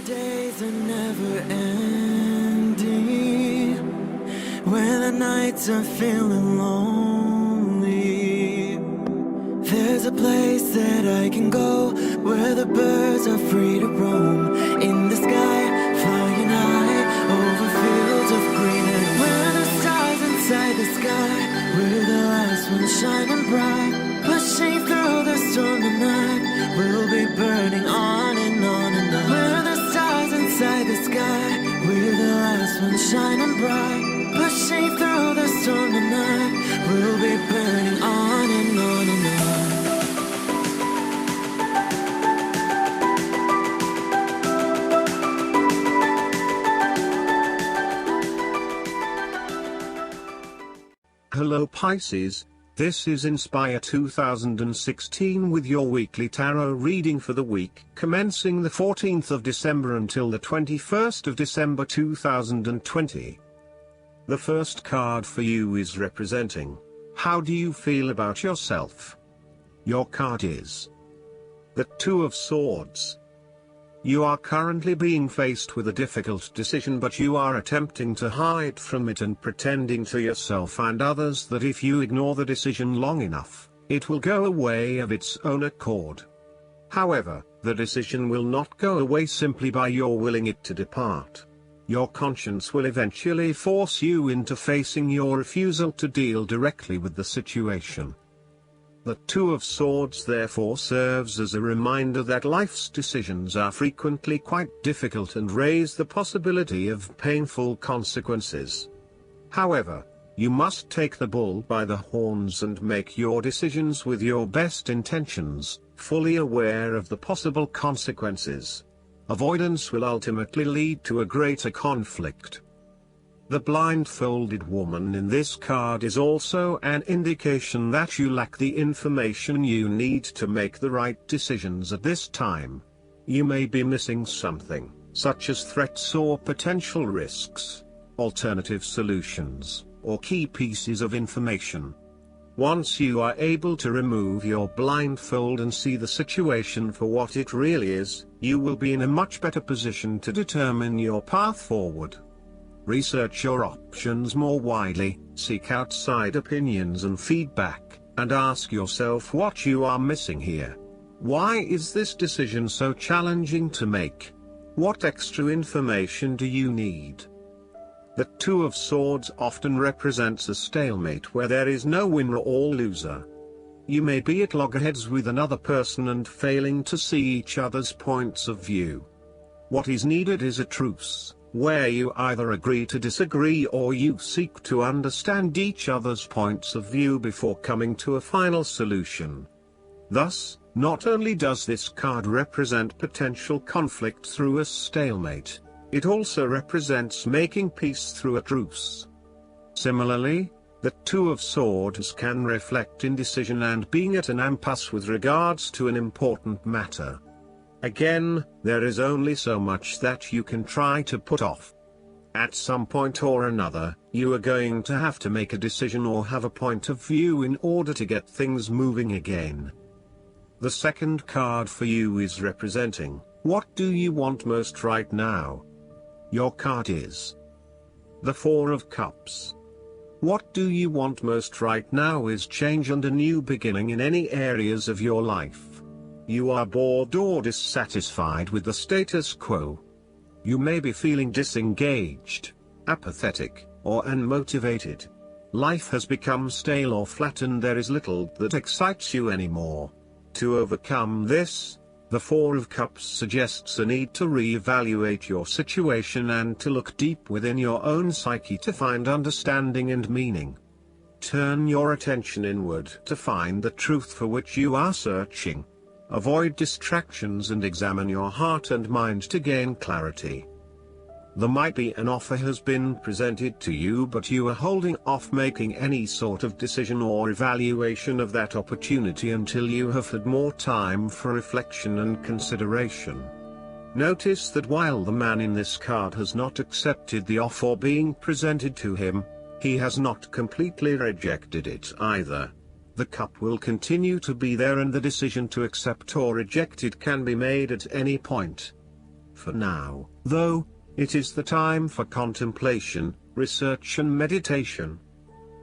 days are never ending, when the nights are feeling lonely, there's a place that I can go, where the birds are free to roam, in the sky, flying high, over fields of green, and where the stars inside the sky, we're the last ones shining bright, pushing through the storm tonight, we'll be burning on and on and on. We're the stars inside the sky, we're the last ones shining bright, pushing through the storm tonight, we'll be burning on and on and on. Hello Pisces, this is Inspire 2016 with your weekly tarot reading for the week commencing the 14th of December until the 21st of December 2020. The first card for you is representing, how do you feel about yourself? Your card is the Two of Swords. You are currently being faced with a difficult decision, but you are attempting to hide from it and pretending to yourself and others that if you ignore the decision long enough, it will go away of its own accord. However, the decision will not go away simply by your willing it to depart. Your conscience will eventually force you into facing your refusal to deal directly with the situation. The Two of Swords therefore serves as a reminder that life's decisions are frequently quite difficult and raise the possibility of painful consequences. However, you must take the bull by the horns and make your decisions with your best intentions, fully aware of the possible consequences. Avoidance will ultimately lead to a greater conflict. The blindfolded woman in this card is also an indication that you lack the information you need to make the right decisions at this time. You may be missing something, such as threats or potential risks, alternative solutions, or key pieces of information. Once you are able to remove your blindfold and see the situation for what it really is, you will be in a much better position to determine your path forward. Research your options more widely, seek outside opinions and feedback, and ask yourself what you are missing here. Why is this decision so challenging to make? What extra information do you need? The Two of Swords often represents a stalemate where there is no winner or loser. You may be at loggerheads with another person and failing to see each other's points of view. What is needed is a truce, where you either agree to disagree or you seek to understand each other's points of view before coming to a final solution. Thus, not only does this card represent potential conflict through a stalemate, it also represents making peace through a truce. Similarly, the Two of Swords can reflect indecision and being at an impasse with regards to an important matter. Again, there is only so much that you can try to put off. At some point or another, you are going to have to make a decision or have a point of view in order to get things moving again. The second card for you is representing, what do you want most right now? Your card is the Four of Cups. What do you want most right now is change and a new beginning in any areas of your life. You are bored or dissatisfied with the status quo. You may be feeling disengaged, apathetic, or unmotivated. Life has become stale or flat and there is little that excites you anymore. To overcome this, the Four of Cups suggests a need to re-evaluate your situation and to look deep within your own psyche to find understanding and meaning. Turn your attention inward to find the truth for which you are searching. Avoid distractions and examine your heart and mind to gain clarity. There might be an offer has been presented to you, but you are holding off making any sort of decision or evaluation of that opportunity until you have had more time for reflection and consideration. Notice that while the man in this card has not accepted the offer being presented to him, he has not completely rejected it either. The cup will continue to be there and the decision to accept or reject it can be made at any point. For now, though, it is the time for contemplation, research and meditation.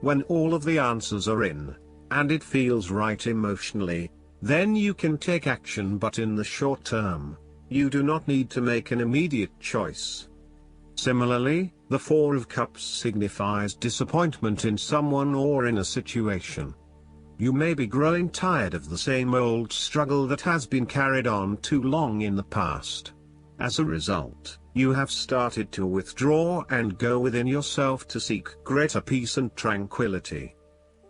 When all of the answers are in, and it feels right emotionally, then you can take action, but in the short term, you do not need to make an immediate choice. Similarly, the Four of Cups signifies disappointment in someone or in a situation. You may be growing tired of the same old struggle that has been carried on too long in the past. As a result, you have started to withdraw and go within yourself to seek greater peace and tranquility.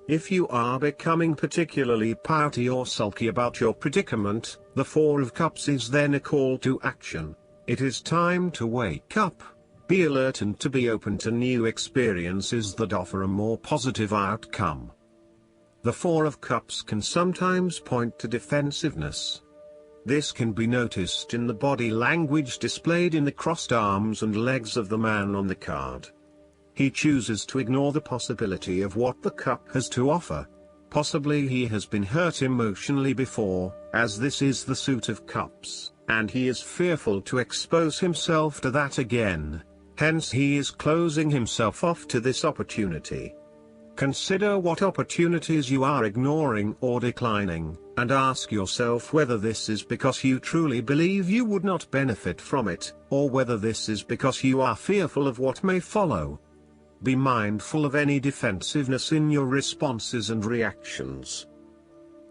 If you are becoming particularly pouty or sulky about your predicament, the Four of Cups is then a call to action. It is time to wake up, be alert and to be open to new experiences that offer a more positive outcome. The Four of Cups can sometimes point to defensiveness. This can be noticed in the body language displayed in the crossed arms and legs of the man on the card. He chooses to ignore the possibility of what the cup has to offer. Possibly he has been hurt emotionally before, as this is the Suit of Cups, and he is fearful to expose himself to that again. Hence he is closing himself off to this opportunity. Consider what opportunities you are ignoring or declining, and ask yourself whether this is because you truly believe you would not benefit from it, or whether this is because you are fearful of what may follow. Be mindful of any defensiveness in your responses and reactions.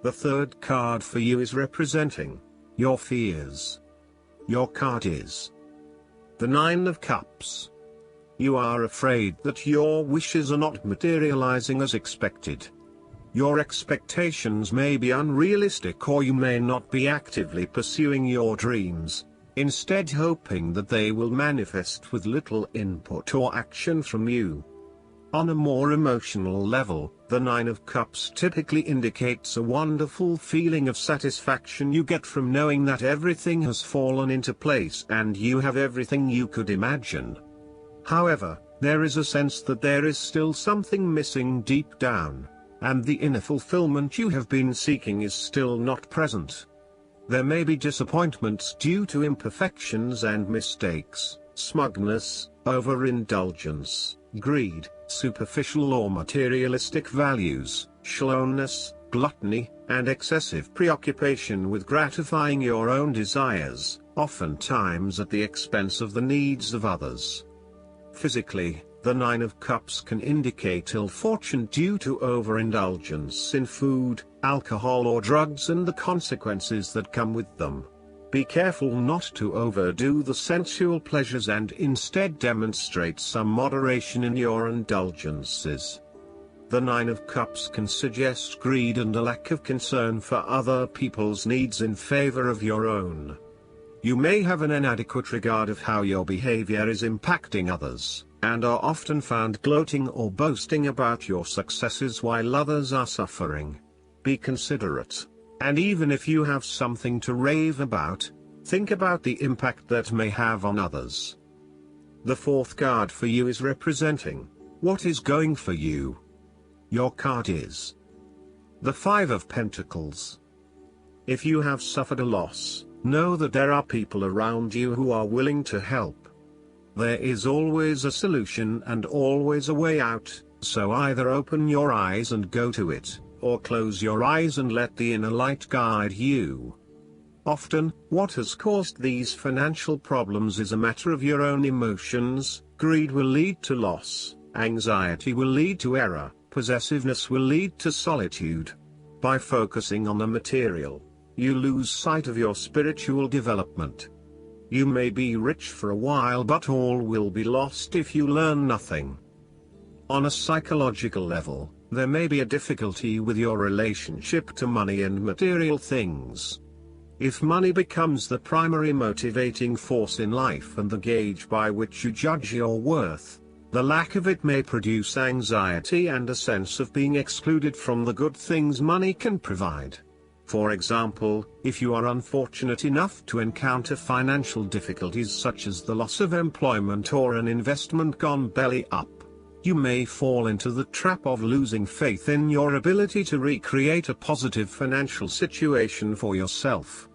The third card for you is representing your fears. Your card is the Nine of Cups. You are afraid that your wishes are not materializing as expected. Your expectations may be unrealistic, or you may not be actively pursuing your dreams, instead hoping that they will manifest with little input or action from you. On a more emotional level, the Nine of Cups typically indicates a wonderful feeling of satisfaction you get from knowing that everything has fallen into place and you have everything you could imagine. However, there is a sense that there is still something missing deep down, and the inner fulfillment you have been seeking is still not present. There may be disappointments due to imperfections and mistakes, smugness, overindulgence, greed, superficial or materialistic values, shallowness, gluttony, and excessive preoccupation with gratifying your own desires, oftentimes at the expense of the needs of others. Physically, the Nine of Cups can indicate ill fortune due to overindulgence in food, alcohol or drugs and the consequences that come with them. Be careful not to overdo the sensual pleasures and instead demonstrate some moderation in your indulgences. The Nine of Cups can suggest greed and a lack of concern for other people's needs in favor of your own. You may have an inadequate regard of how your behavior is impacting others, and are often found gloating or boasting about your successes while others are suffering. Be considerate, and even if you have something to rave about, think about the impact that may have on others. The fourth card for you is representing what is going for you. Your card is the Five of Pentacles. If you have suffered a loss, know that there are people around you who are willing to help. There is always a solution and always a way out, so either open your eyes and go to it, or close your eyes and let the inner light guide you. Often, what has caused these financial problems is a matter of your own emotions. Greed will lead to loss, anxiety will lead to error, possessiveness will lead to solitude. By focusing on the material, you lose sight of your spiritual development. You may be rich for a while, but all will be lost if you learn nothing. On a psychological level, there may be a difficulty with your relationship to money and material things. If money becomes the primary motivating force in life and the gauge by which you judge your worth, the lack of it may produce anxiety and a sense of being excluded from the good things money can provide. For example, if you are unfortunate enough to encounter financial difficulties such as the loss of employment or an investment gone belly up, you may fall into the trap of losing faith in your ability to recreate a positive financial situation for yourself.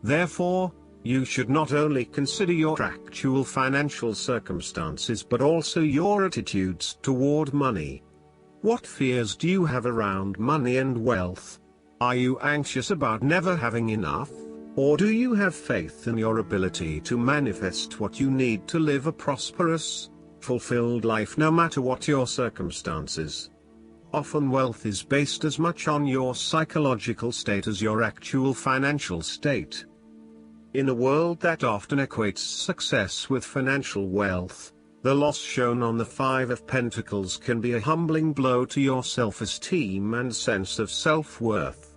Therefore, You should not only consider your actual financial circumstances but also your attitudes toward money. What fears do you have around money and wealth? Are you anxious about never having enough? Or do you have faith in your ability to manifest what you need to live a prosperous, fulfilled life no matter what your circumstances? Often wealth is based as much on your psychological state as your actual financial state. In a world that often equates success with financial wealth, the loss shown on the Five of Pentacles can be a humbling blow to your self-esteem and sense of self-worth.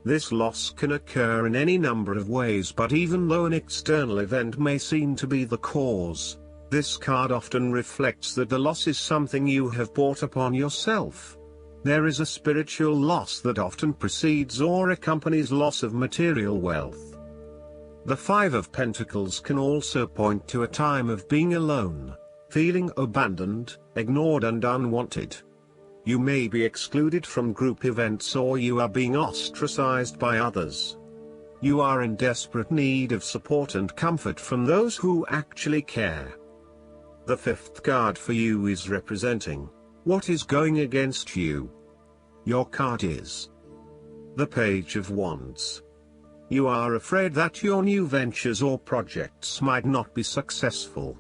This loss can occur in any number of ways, but even though an external event may seem to be the cause, this card often reflects that the loss is something you have brought upon yourself. There is a spiritual loss that often precedes or accompanies loss of material wealth. The Five of Pentacles can also point to a time of being alone, feeling abandoned, ignored and unwanted. You may be excluded from group events or you are being ostracized by others. You are in desperate need of support and comfort from those who actually care. The fifth card for you is representing what is going against you. Your card is the Page of Wands. You are afraid that your new ventures or projects might not be successful.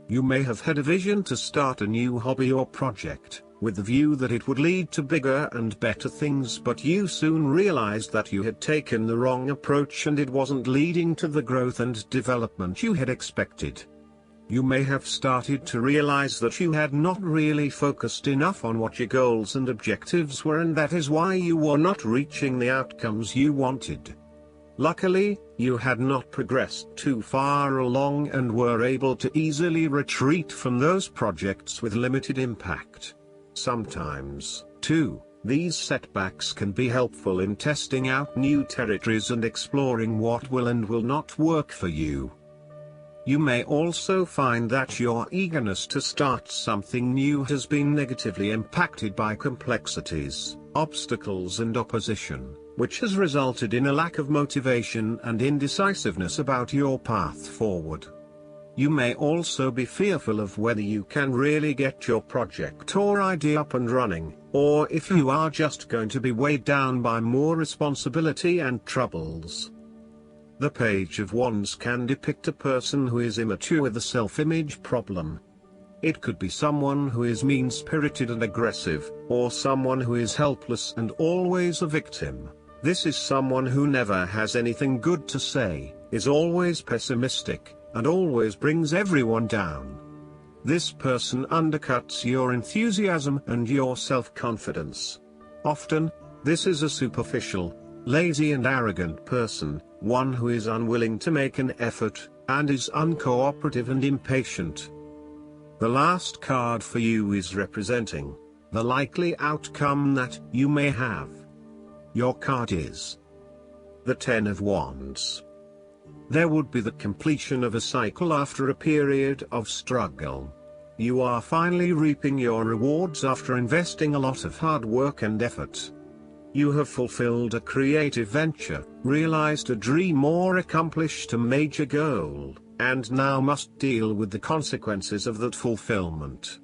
You may have had a vision to start a new hobby or project, with the view that it would lead to bigger and better things, but you soon realized that you had taken the wrong approach and it wasn't leading to the growth and development you had expected. You may have started to realize that you had not really focused enough on what your goals and objectives were, and that is why you were not reaching the outcomes you wanted. Luckily, you had not progressed too far along and were able to easily retreat from those projects with limited impact. Sometimes, too, these setbacks can be helpful in testing out new territories and exploring what will and will not work for you. You may also find that your eagerness to start something new has been negatively impacted by complexities, obstacles and opposition, which has resulted in a lack of motivation and indecisiveness about your path forward. You may also be fearful of whether you can really get your project or idea up and running, or if you are just going to be weighed down by more responsibility and troubles. The Page of Wands can depict a person who is immature with a self-image problem. It could be someone who is mean-spirited and aggressive, or someone who is helpless and always a victim. This is someone who never has anything good to say, is always pessimistic, and always brings everyone down. This person undercuts your enthusiasm and your self-confidence. Often, this is a superficial, lazy and arrogant person, one who is unwilling to make an effort, and is uncooperative and impatient. The last card for you is representing the likely outcome that you may have. Your card is the Ten of Wands. There would be the completion of a cycle after a period of struggle. You are finally reaping your rewards after investing a lot of hard work and effort. You have fulfilled a creative venture, realized a dream or accomplished a major goal, and now must deal with the consequences of that fulfillment.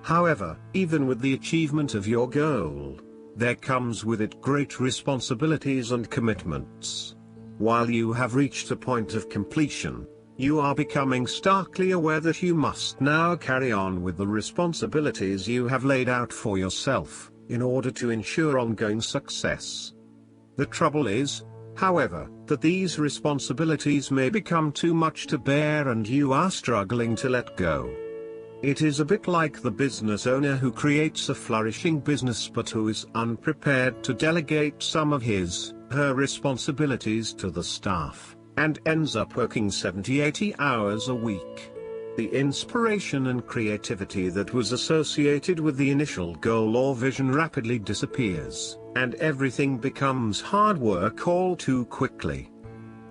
However, even with the achievement of your goal, there comes with it great responsibilities and commitments. While you have reached a point of completion, you are becoming starkly aware that you must now carry on with the responsibilities you have laid out for yourself, in order to ensure ongoing success. The trouble is, however, that these responsibilities may become too much to bear and you are struggling to let go. It is a bit like the business owner who creates a flourishing business but who is unprepared to delegate some of her responsibilities to the staff, and ends up working 70-80 hours a week. The inspiration and creativity that was associated with the initial goal or vision rapidly disappears, and everything becomes hard work all too quickly.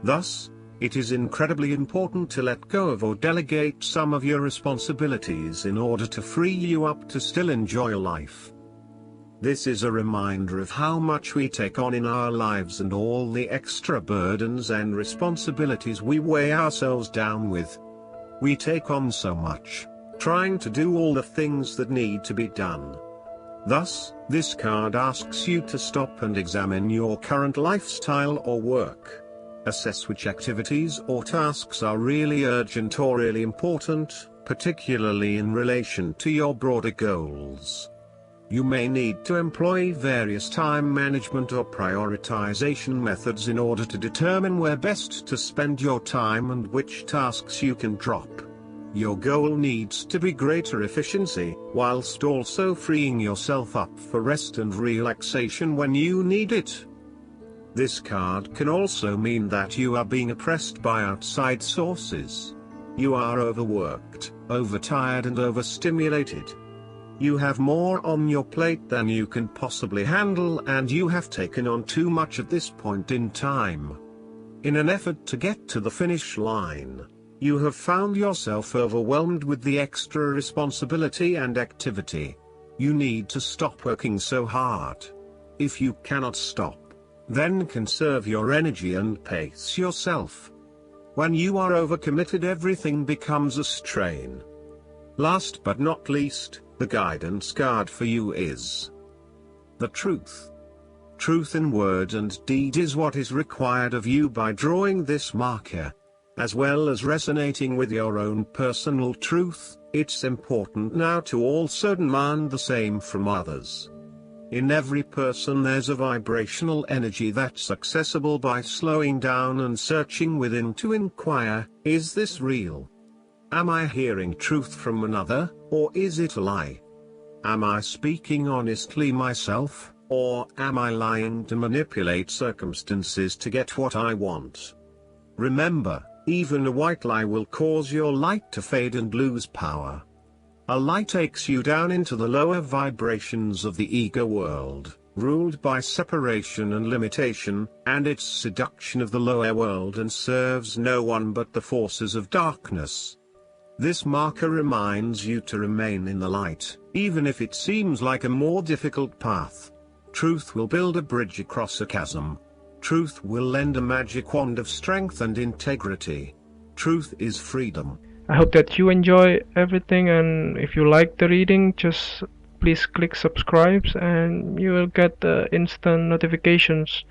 Thus, it is incredibly important to let go of or delegate some of your responsibilities in order to free you up to still enjoy life. This is a reminder of how much we take on in our lives and all the extra burdens and responsibilities we weigh ourselves down with. We take on so much, trying to do all the things that need to be done. Thus, this card asks you to stop and examine your current lifestyle or work. Assess which activities or tasks are really urgent or really important, particularly in relation to your broader goals. You may need to employ various time management or prioritization methods in order to determine where best to spend your time and which tasks you can drop. Your goal needs to be greater efficiency, whilst also freeing yourself up for rest and relaxation when you need it. This card can also mean that you are being oppressed by outside sources. You are overworked, overtired and overstimulated. You have more on your plate than you can possibly handle, and you have taken on too much at this point in time. In an effort to get to the finish line, you have found yourself overwhelmed with the extra responsibility and activity. You need to stop working so hard. If you cannot stop, then conserve your energy and pace yourself. When you are overcommitted, everything becomes a strain. Last but not least, the guidance card for you is the truth. Truth in word and deed is what is required of you by drawing this marker. As well as resonating with your own personal truth, it's important now to also demand the same from others. In every person there's a vibrational energy that's accessible by slowing down and searching within to inquire, is this real? Am I hearing truth from another, or is it a lie? Am I speaking honestly myself, or am I lying to manipulate circumstances to get what I want? Remember, even a white lie will cause your light to fade and lose power. A lie takes you down into the lower vibrations of the ego world, ruled by separation and limitation, and it's seduction of the lower world and serves no one but the forces of darkness. This marker reminds you to remain in the light, even if it seems like a more difficult path. Truth will build a bridge across a chasm. Truth will lend a magic wand of strength and integrity. Truth is freedom. I hope that you enjoy everything, and if you like the reading, just please click subscribe and you will get instant notifications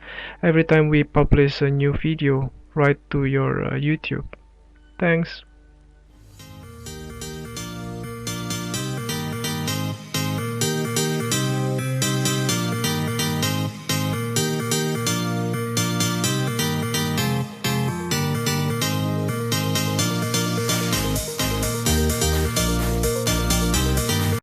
every time we publish a new video right to your YouTube. Thanks.